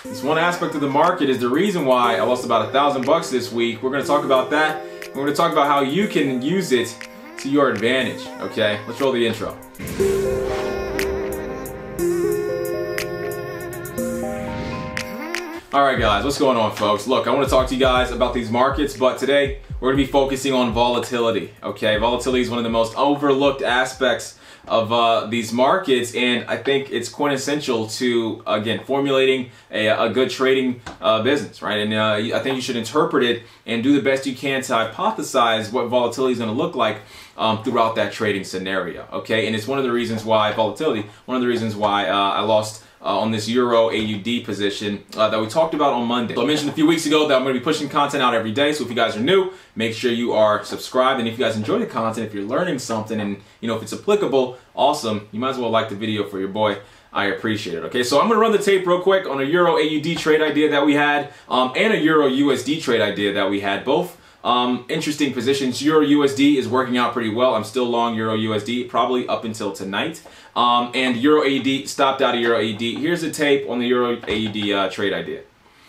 This one aspect of the market is the reason why I lost about $1,000 this week. We're going to talk about that. We're going to talk about how you can use it to your advantage. Okay, let's roll the intro. Alright guys, what's going on folks? Look, I want to talk to you guys about these markets, but today we're going to be focusing on volatility. Okay, volatility is one of the most overlooked aspects of these markets, and I think it's quintessential to, again, formulating a good trading business, right? And I think you should interpret it and do the best you can to hypothesize what volatility is going to look like throughout that trading scenario, okay? And it's one of the reasons why I lost on this Euro AUD position that we talked about on Monday. So I mentioned a few weeks ago that I'm going to be pushing content out every day. So if you guys are new, make sure you are subscribed. And if you guys enjoy the content, if you're learning something and if it's applicable, awesome. You might as well like the video for your boy. I appreciate it. Okay, so I'm going to run the tape real quick on a Euro AUD trade idea that we had and a Euro USD trade idea that we had. Both interesting positions. Euro USD is working out pretty well. I'm still long Euro USD, probably up until tonight. And Euro AUD, stopped out of Euro AUD. Here's a tape on the Euro AUD trade idea.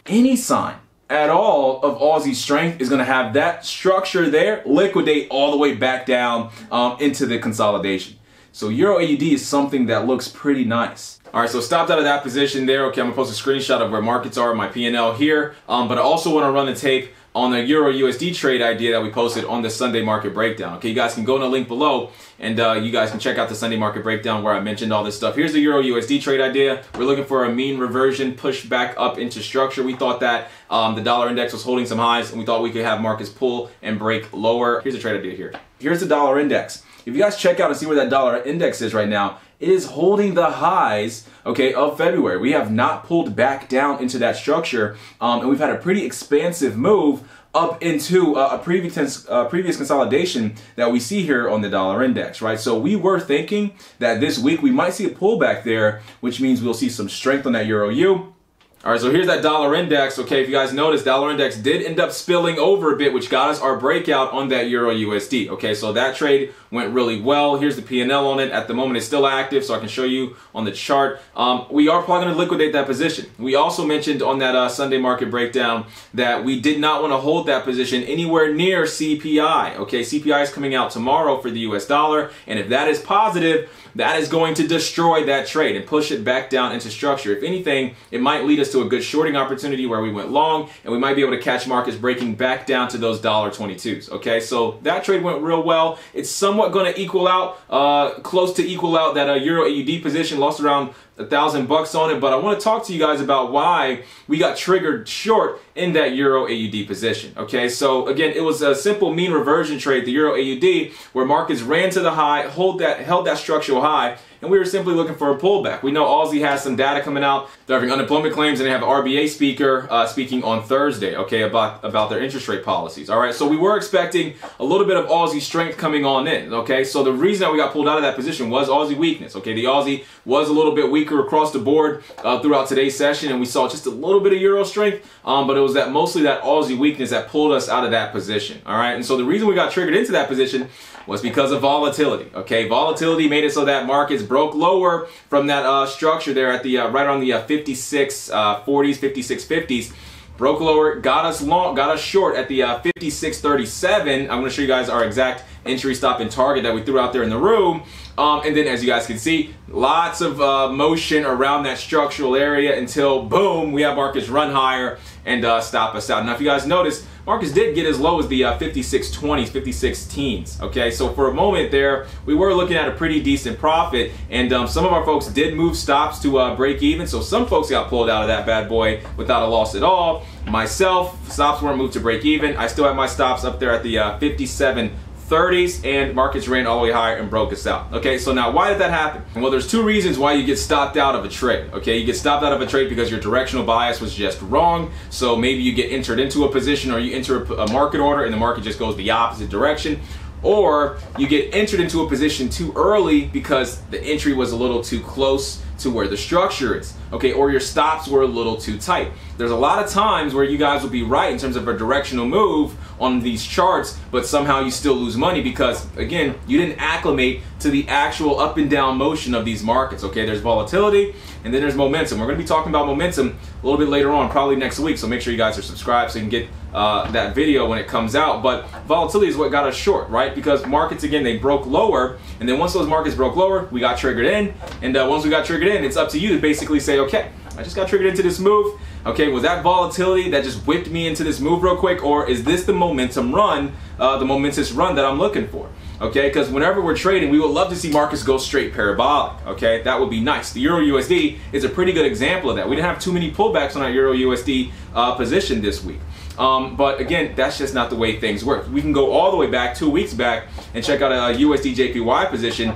Any sign at all of Aussie strength is going to have that structure there liquidate all the way back down into the consolidation. So Euro AUD is something that looks pretty nice. All right, so stopped out of that position there. Okay, I'm going to post a screenshot of where markets are, my P&L here. But I also want to run the tape on the Euro USD trade idea that we posted on the Sunday market breakdown. Okay, you guys can go in the link below and you guys can check out the Sunday market breakdown where I mentioned all this stuff. Here's the Euro USD trade idea. We're looking for a mean reversion push back up into structure. We thought that the dollar index was holding some highs and we thought we could have markets pull and break lower. Here's the trade idea here. Here's the dollar index. If you guys check out and see where that dollar index is right now, it is holding the highs, okay, of February. We have not pulled back down into that structure, and we've had a pretty expansive move up into a previous consolidation that we see here on the dollar index, right? So we were thinking that this week we might see a pullback there, which means we'll see some strength on that Euro U. All right, so here's that dollar index. Okay, if you guys notice, dollar index did end up spilling over a bit, which got us our breakout on that Euro USD. Okay, so that trade went really well. Here's the P&L on it. At the moment, it's still active, so I can show you on the chart. We are probably going to liquidate that position. We also mentioned on that Sunday market breakdown that we did not want to hold that position anywhere near CPI. Okay, CPI is coming out tomorrow for the US dollar, and if that is positive, that is going to destroy that trade and push it back down into structure. If anything, it might lead us to a good shorting opportunity where we went long and we might be able to catch markets breaking back down to those $1.22s. Okay, so that trade went real well. It's somewhat going to equal out, close to equal out that Euro AUD position. Lost around $1,000 on it, but I want to talk to you guys about why we got triggered short in that Euro AUD position. Okay, so again, it was a simple mean reversion trade, the Euro AUD, where markets ran to the high, held that structural high, and we were simply looking for a pullback. We know Aussie has some data coming out. They're having unemployment claims, and they have an RBA speaker speaking on Thursday, okay, about their interest rate policies. All right, so we were expecting a little bit of Aussie strength coming on in, okay? So the reason that we got pulled out of that position was Aussie weakness, okay? The Aussie was a little bit weaker across the board throughout today's session, and we saw just a little bit of Euro strength, but it was mostly that Aussie weakness that pulled us out of that position, all right? And so the reason we got triggered into that position was because of volatility, okay? Volatility made it so that markets broke lower from that structure there at the right on the 5640s, 5650s. Broke lower, got us long, got us short at the 5637. I'm going to show you guys our exact entry, stop, and target that we threw out there in the room. And then, as you guys can see, lots of motion around that structural area until, boom, we have markets run higher and stop us out. Now, if you guys notice, markets did get as low as the 5620s, 5610s. Okay, so for a moment there, we were looking at a pretty decent profit, and some of our folks did move stops to break even. So some folks got pulled out of that bad boy without a loss at all. Myself, stops weren't moved to break even. I still have my stops up there at the 5730s, and markets ran all the way higher and broke us out. Okay, so now why did that happen? Well, there's two reasons why you get stopped out of a trade. Okay, you get stopped out of a trade because your directional bias was just wrong. So maybe you get entered into a position, or you enter a market order and the market just goes the opposite direction. Or you get entered into a position too early because the entry was a little too close to where the structure is. okay, or your stops were a little too tight. There's a lot of times where you guys will be right in terms of a directional move on these charts, but somehow you still lose money because, again, you didn't acclimate to the actual up and down motion of these markets, okay? There's volatility, and then there's momentum. We're going to be talking about momentum a little bit later on, probably next week, so make sure you guys are subscribed so you can get that video when it comes out. But volatility is what got us short, right? Because markets, again, they broke lower, and then once those markets broke lower, we got triggered in, and once we got triggered in, it's up to you to basically say, okay, I just got triggered into this move. Okay, was that volatility that just whipped me into this move real quick, or is this the momentum run, the momentous run that I'm looking for? Okay, because whenever we're trading, we would love to see markets go straight parabolic. Okay, that would be nice. The Euro USD is a pretty good example of that. We didn't have too many pullbacks on our Euro USD position this week. But again, that's just not the way things work. We can go all the way back 2 weeks back and check out a USD JPY position.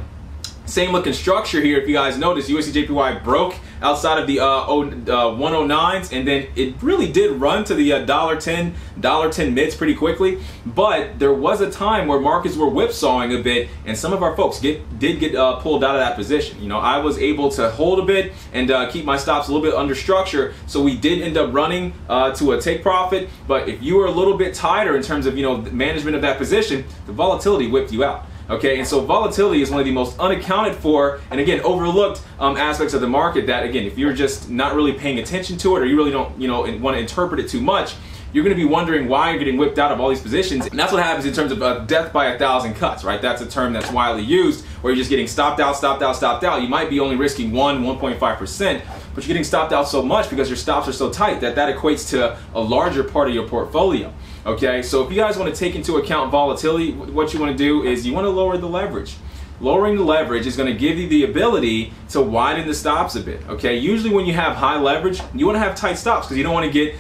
Same looking structure here. If you guys notice, USD JPY broke outside of the 109s, and then it really did run to the $1.10 mids pretty quickly. But there was a time where markets were whipsawing a bit, and some of our folks did get pulled out of that position. You know, I was able to hold a bit and keep my stops a little bit under structure, so we did end up running to a take profit. But if you were a little bit tighter in terms of, you know, the management of that position, the volatility whipped you out. Okay, and so volatility is one of the most unaccounted for and, again, overlooked aspects of the market that, again, if you're just not really paying attention to it, or you really don't, you know, want to interpret it too much, you're going to be wondering why you're getting whipped out of all these positions. And that's what happens in terms of death by 1,000 cuts, right? That's a term that's widely used, where you're just getting stopped out, stopped out, stopped out. You might be only risking 1.5%, but you're getting stopped out so much because your stops are so tight that equates to a larger part of your portfolio. Okay, so if you guys want to take into account volatility, what you want to do is you want to lower the leverage. Lowering the leverage is going to give you the ability to widen the stops a bit. Okay, usually when you have high leverage, you want to have tight stops because you don't want to get,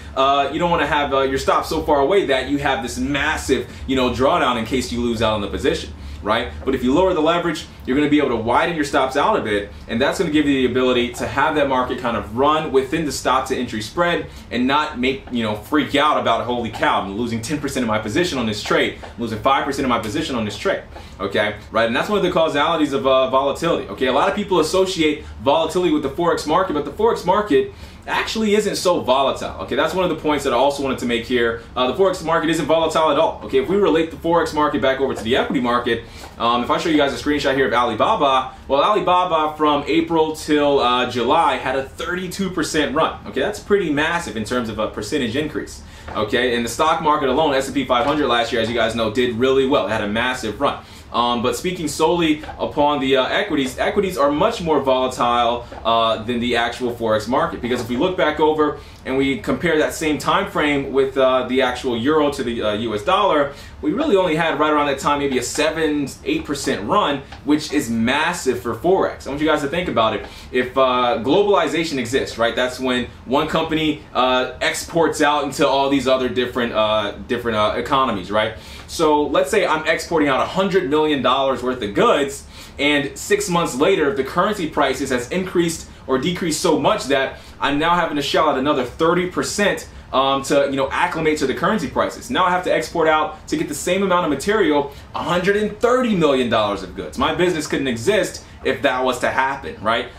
you don't want to have your stops so far away that you have this massive, you know, drawdown in case you lose out on the position. Right? But if you lower the leverage, you're going to be able to widen your stops out a bit, and that's going to give you the ability to have that market kind of run within the stop to entry spread and not make, you know, freak out about, holy cow, I'm losing 10% of my position on this trade, I'm losing 5% of my position on this trade. Okay, right? And that's one of the causalities of volatility. Okay, a lot of people associate volatility with the Forex market, but the Forex market actually isn't so volatile. Okay, that's one of the points that I also wanted to make here. The Forex market isn't volatile at all. Okay, if we relate the Forex market back over to the equity market, if I show you guys a screenshot here of Alibaba, well, Alibaba from April till July had a 32% run. Okay, that's pretty massive in terms of a percentage increase. Okay, and the stock market alone, S&P 500 last year, as you guys know, did really well. It had a massive run. But speaking solely upon the equities are much more volatile than the actual Forex market, because if we look back over and we compare that same time frame with the actual euro to the US dollar, we really only had right around that time maybe a 7-8% run, which is massive for Forex. I want you guys to think about it. If globalization exists, right, that's when one company exports out into all these other different economies, right? So let's say I'm exporting out $100 million worth of goods, and 6 months later the currency prices has increased or decreased so much that I'm now having to shell out another 30% to, you know, acclimate to the currency prices. Now I have to export out to get the same amount of material $130 million of goods. My business couldn't exist if that was to happen, right?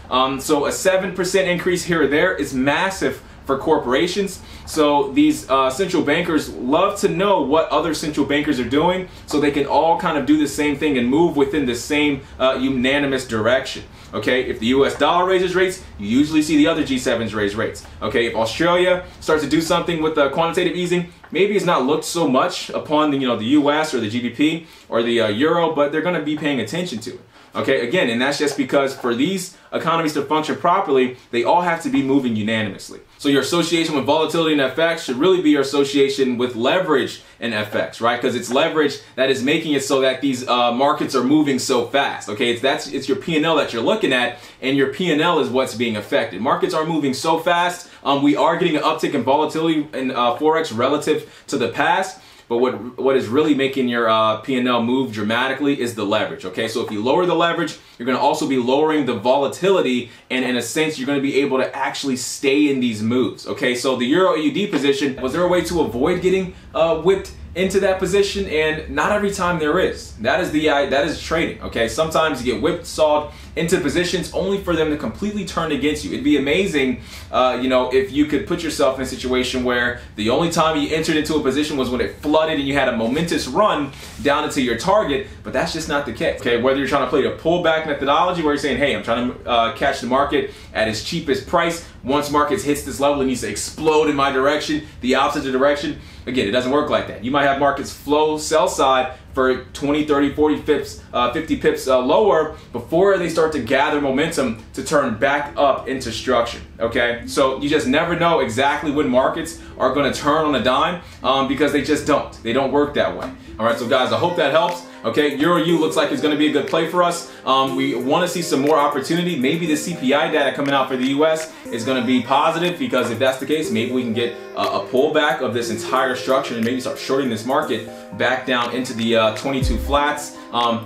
So a 7% increase here or there is massive for corporations. So these central bankers love to know what other central bankers are doing so they can all kind of do the same thing and move within the same unanimous direction. Okay, if the US dollar raises rates, you usually see the other G7s raise rates. Okay, if Australia starts to do something with quantitative easing, maybe it's not looked so much upon the, you know, the US or the GBP or the euro, but they're going to be paying attention to it. Okay, again, and that's just because for these economies to function properly, they all have to be moving unanimously. So your association with volatility in FX should really be your association with leverage in FX, right? Because it's leverage that is making it so that these markets are moving so fast. Okay, it's your P&L that you're looking at, and your P&L is what's being affected. Markets are moving so fast. We are getting an uptick in volatility in Forex relative to the past. But what is really making your P&L move dramatically is the leverage, okay? So if you lower the leverage, you're going to also be lowering the volatility, and in a sense, you're going to be able to actually stay in these moves, okay? So the Euro AUD position, was there a way to avoid getting whipped into that position, and not every time there is. That is trading, okay? Sometimes you get whipsawed into positions only for them to completely turn against you. It'd be amazing, if you could put yourself in a situation where the only time you entered into a position was when it flooded and you had a momentous run down into your target, but that's just not the case, okay? Whether you're trying to play the pullback methodology where you're saying, hey, I'm trying to catch the market at its cheapest price. Once markets hits this level, it needs to explode in my direction, the opposite direction. Again, it doesn't work like that. You might have markets flow sell side for 20, 30, 40 pips, 50 pips lower before they start to gather momentum to turn back up into structure, okay? So you just never know exactly when markets are gonna turn on a dime because they just don't. They don't work that way. All right, so guys, I hope that helps. Okay, Euro-U looks like it's going to be a good play for us. We want to see some more opportunity. Maybe the CPI data coming out for the US is going to be positive, because if that's the case, maybe we can get a pullback of this entire structure and maybe start shorting this market back down into the 22 flats.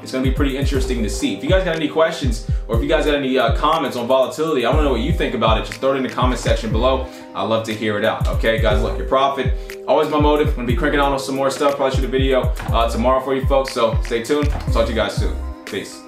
It's going to be pretty interesting to see. If you guys got any questions, or if you guys got any comments on volatility, I want to know what you think about it. Just throw it in the comment section below. I'd love to hear it out. Okay, guys, look, your profit, always my motive. I'm going to be cranking out on some more stuff. Probably shoot a video tomorrow for you folks, so stay tuned. I'll talk to you guys soon. Peace.